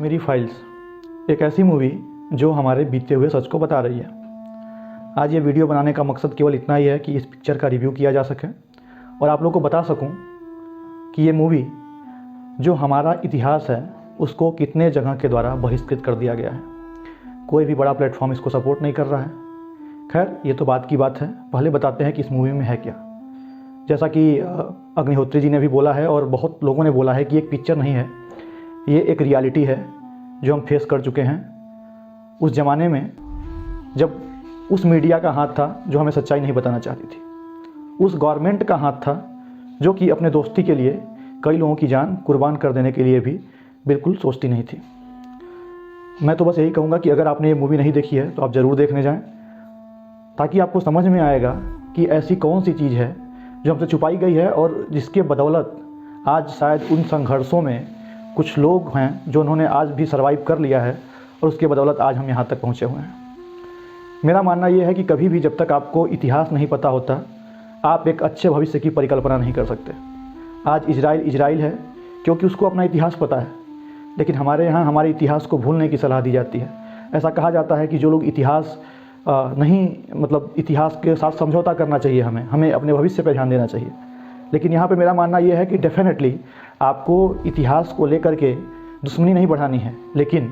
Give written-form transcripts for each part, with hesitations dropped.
Kashmiri files एक ऐसी movie जो हमारे बीते हुए सच को बता रही है। आज ये वीडियो बनाने का मकसद केवल इतना ही है कि इस पिक्चर का रिव्यू किया जा सके और आप लोग को बता सकूं कि ये मूवी जो हमारा इतिहास है उसको कितने जगह के द्वारा बहिष्कृत कर दिया गया है। कोई भी बड़ा प्लेटफॉर्म इसको सपोर्ट नहीं कर रहा है। खैर, ये तो बात की बात है। पहले बताते हैं कि इस मूवी में है क्या। जैसा कि अग्निहोत्री जी ने भी बोला है और बहुत लोगों ने बोला है कि एक पिक्चर नहीं है, ये एक रियलिटी है जो हम फेस कर चुके हैं। उस ज़माने में जब उस मीडिया का हाथ था जो हमें सच्चाई नहीं बताना चाहती थी, उस गवर्नमेंट का हाथ था जो कि अपने दोस्ती के लिए कई लोगों की जान कुर्बान कर देने के लिए भी बिल्कुल सोचती नहीं थी। मैं तो बस यही कहूँगा कि अगर आपने ये मूवी नहीं देखी है तो आप ज़रूर देखने जाएं, ताकि आपको समझ में आएगा कि ऐसी कौन सी चीज़ है जो हमसे छुपाई गई है और जिसके बदौलत आज शायद उन संघर्षों में कुछ लोग हैं जो उन्होंने आज भी सर्वाइव कर लिया है और उसके बदौलत आज हम यहाँ तक पहुँचे हुए हैं। मेरा मानना ये है कि कभी भी जब तक आपको इतिहास नहीं पता होता, आप एक अच्छे भविष्य की परिकल्पना नहीं कर सकते। आज इजराइल है क्योंकि उसको अपना इतिहास पता है, लेकिन हमारे यहाँ हमारे इतिहास को भूलने की सलाह दी जाती है। ऐसा कहा जाता है कि जो लोग इतिहास इतिहास के साथ समझौता करना चाहिए, हमें अपने भविष्य पर ध्यान देना चाहिए। लेकिन यहाँ पे मेरा मानना ये है कि डेफिनेटली आपको इतिहास को लेकर के दुश्मनी नहीं बढ़ानी है, लेकिन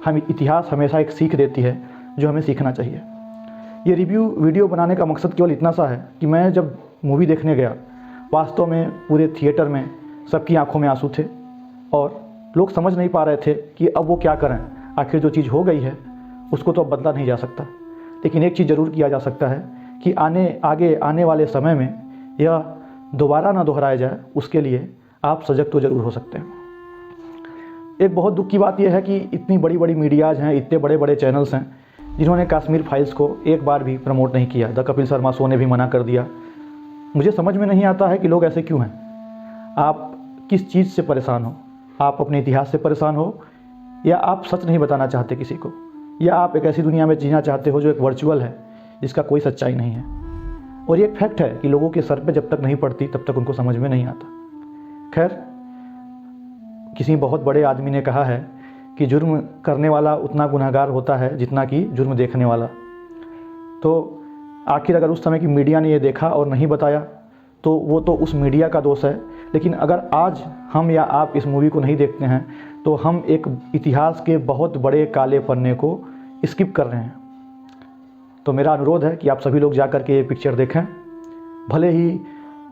हम इतिहास हमेशा एक सीख देती है जो हमें सीखना चाहिए। ये वीडियो बनाने का मकसद केवल इतना सा है कि मैं जब मूवी देखने गया, वास्तव में पूरे थिएटर में सबकी आंखों में आंसू थे और लोग समझ नहीं पा रहे थे कि अब वो क्या करें। आखिर जो चीज़ हो गई है उसको तो अब बदला नहीं जा सकता, लेकिन एक चीज़ ज़रूर किया जा सकता है कि आने वाले समय में यह दोबारा ना दोहराया जाए, उसके लिए आप सजग तो ज़रूर हो सकते हैं। एक बहुत दुख की बात यह है कि इतनी बड़ी बड़ी मीडियाज़ हैं, इतने बड़े बड़े चैनल्स हैं जिन्होंने कश्मीर फाइल्स को एक बार भी प्रमोट नहीं किया। द कपिल शर्मा शो ने भी मना कर दिया। मुझे समझ में नहीं आता है कि लोग ऐसे क्यों हैं। आप किस चीज़ से परेशान हो? आप अपने इतिहास से परेशान हो, या आप सच नहीं बताना चाहते किसी को, या आप एक ऐसी दुनिया में जीना चाहते हो जो एक वर्चुअल है जिसका कोई सच्चाई नहीं है। और ये एक फैक्ट है कि लोगों के सर पे जब तक नहीं पड़ती तब तक उनको समझ में नहीं आता। खैर, किसी बहुत बड़े आदमी ने कहा है कि जुर्म करने वाला उतना गुनहगार होता है जितना कि जुर्म देखने वाला। तो आखिर अगर उस समय की मीडिया ने ये देखा और नहीं बताया तो वो तो उस मीडिया का दोष है। लेकिन अगर आज हम या आप इस मूवी को नहीं देखते हैं तो हम एक इतिहास के बहुत बड़े काले पन्ने को स्किप कर रहे हैं। तो मेरा अनुरोध है कि आप सभी लोग जा कर के ये पिक्चर देखें। भले ही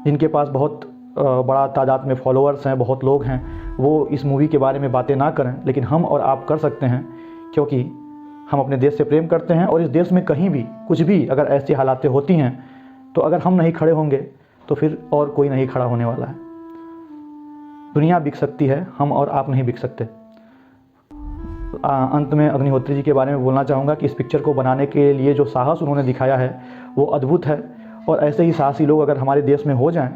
जिनके पास बहुत बड़ा तादाद में फॉलोअर्स हैं, बहुत लोग हैं, वो इस मूवी के बारे में बातें ना करें, लेकिन हम और आप कर सकते हैं, क्योंकि हम अपने देश से प्रेम करते हैं। और इस देश में कहीं भी कुछ भी अगर ऐसी हालातें होती हैं तो अगर हम नहीं खड़े होंगे तो फिर और कोई नहीं खड़ा होने वाला है। दुनिया बिक सकती है, हम और आप नहीं बिक सकते। अंत में अग्निहोत्री जी के बारे में बोलना चाहूँगा कि इस पिक्चर को बनाने के लिए जो साहस उन्होंने दिखाया है वो अद्भुत है। और ऐसे ही साहसी लोग अगर हमारे देश में हो जाएं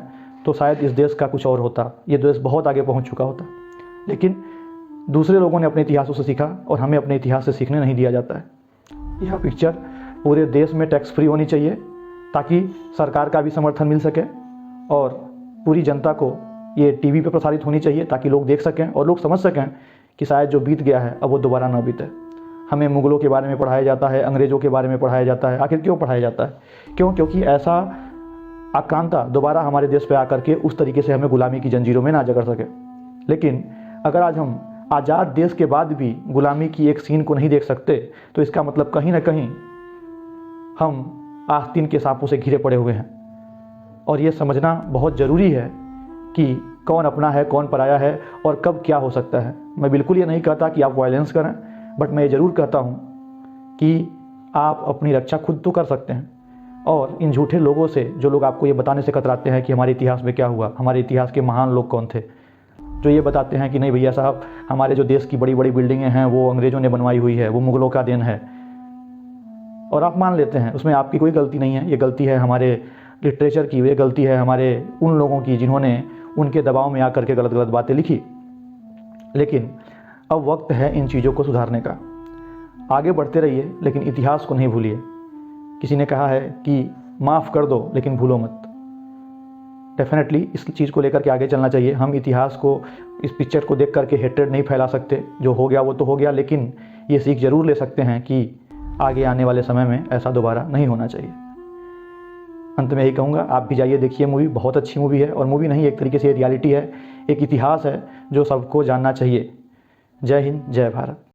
तो शायद इस देश का कुछ और होता, ये देश बहुत आगे पहुंच चुका होता। लेकिन दूसरे लोगों ने अपने इतिहासों से सीखा और हमें अपने इतिहास से सीखने नहीं दिया जाता है। यह पिक्चर पूरे देश में टैक्स फ्री होनी चाहिए ताकि सरकार का भी समर्थन मिल सके, और पूरी जनता को ये टीवी पे प्रसारित होनी चाहिए ताकि लोग देख सकें और लोग समझ सकें कि शायद जो बीत गया है अब वो दोबारा ना बीते। हमें मुग़लों के बारे में पढ़ाया जाता है, अंग्रेज़ों के बारे में पढ़ाया जाता है। आखिर क्यों पढ़ाया जाता है? क्योंकि ऐसा आक्रांता दोबारा हमारे देश पे आकर के उस तरीके से हमें गुलामी की जंजीरों में ना जकड़ सके। लेकिन अगर आज हम आज़ाद देश के बाद भी गुलामी की एक सीन को नहीं देख सकते तो इसका मतलब कहीं ना कहीं हम आस्तीन के सांपों से घिरे पड़े हुए हैं। और ये समझना बहुत ज़रूरी है कि कौन अपना है, कौन पराया है और कब क्या हो सकता है। मैं बिल्कुल ये नहीं कहता कि आप वायलेंस करें, बट मैं ये ज़रूर कहता हूँ कि आप अपनी रक्षा खुद तो कर सकते हैं। और इन झूठे लोगों से, जो लोग आपको ये बताने से कतराते हैं कि हमारे इतिहास में क्या हुआ, हमारे इतिहास के महान लोग कौन थे, जो ये बताते हैं कि नहीं भैया साहब, हमारे जो देश की बड़ी बड़ी बिल्डिंगें हैं वो अंग्रेज़ों ने बनवाई हुई है, वो मुग़लों का देन है, और आप मान लेते हैं उसमें आपकी कोई गलती नहीं है। ये गलती है हमारे लिटरेचर की, ये गलती है हमारे उन लोगों की जिन्होंने उनके दबाव में आकर के गलत गलत बातें लिखी। लेकिन अब वक्त है इन चीज़ों को सुधारने का। आगे बढ़ते रहिए लेकिन इतिहास को नहीं भूलिए। किसी ने कहा है कि माफ़ कर दो लेकिन भूलो मत। डेफिनेटली इस चीज़ को लेकर के आगे चलना चाहिए। हम इतिहास को, इस पिक्चर को देख करके हेट्रेड नहीं फैला सकते। जो हो गया वो तो हो गया, लेकिन ये सीख ज़रूर ले सकते हैं कि आगे आने वाले समय में ऐसा दोबारा नहीं होना चाहिए। अंत में यही कहूँगा, आप भी जाइए देखिए मूवी, बहुत अच्छी मूवी है। और मूवी नहीं, एक तरीके से रियलिटी है, एक इतिहास है जो सबको जानना चाहिए। जय हिंद, जय भारत।